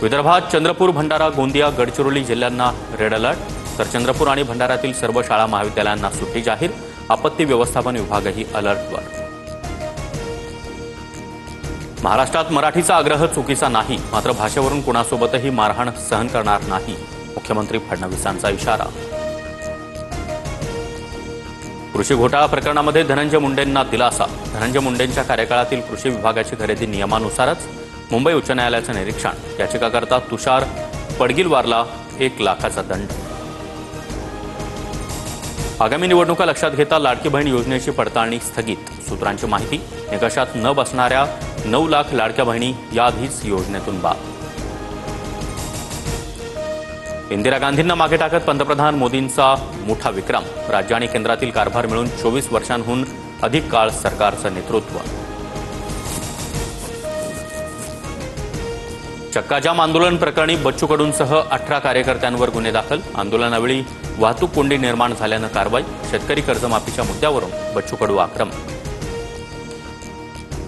विदर्भात चंद्रपूर, भंडारा, गोंदिया, गडचिरोली जिल्ह्यांना red alert, तर चंद्रपूर आणि भंडाऱ्यातील सर्व शाळा महाविद्यालयांना सुट्टी जाहीर. आपत्ती व्यवस्थापन विभागही अलर्टवर. महाराष्ट्रात मराठीचा आग्रह चुकीचा नाही, मात्र भाषेवरून कुणासोबतही मारहाण सहन करणार नाही, मुख्यमंत्री फडणवीसांचा इशारा. कृषी घोटाळा प्रकरणामध्ये धनंजय मुंडेंना दिलासा. धनंजय मुंडेंच्या कार्यकाळातील कृषी विभागाची खरेदी नियमानुसारच. मुंबई उच्च न्यायालयाचं निरीक्षण. याचिकाकर्ता तुषार पडगिलवारला 1 लाखाचा दंड. आगामी निवडणुका लक्षात घेता लाडकी बहीण योजनेची पडताळणी स्थगित. सूत्रांची माहिती. निकषात न बसणाऱ्या 9 लाख लाडक्या बहिणी याआधीच योजनेतून बाद. इंदिरा गांधींना मागे टाकत पंतप्रधान मोदींचा मोठा विक्रम. राज्य आणि केंद्रातील कारभार मिळून 24 वर्षांहून अधिक काळ सरकारचं नेतृत्व. चक्काजाम आंदोलन प्रकरणी बच्चू कडूंसह 18 कार्यकर्त्यांवर गुन्हे दाखल. आंदोलनावेळी वाहतूक कोंडी निर्माण झाल्यानं कारवाई. शेतकरी कर्जमाफीच्या मुद्द्यावरून बच्चू कडू आक्रमक.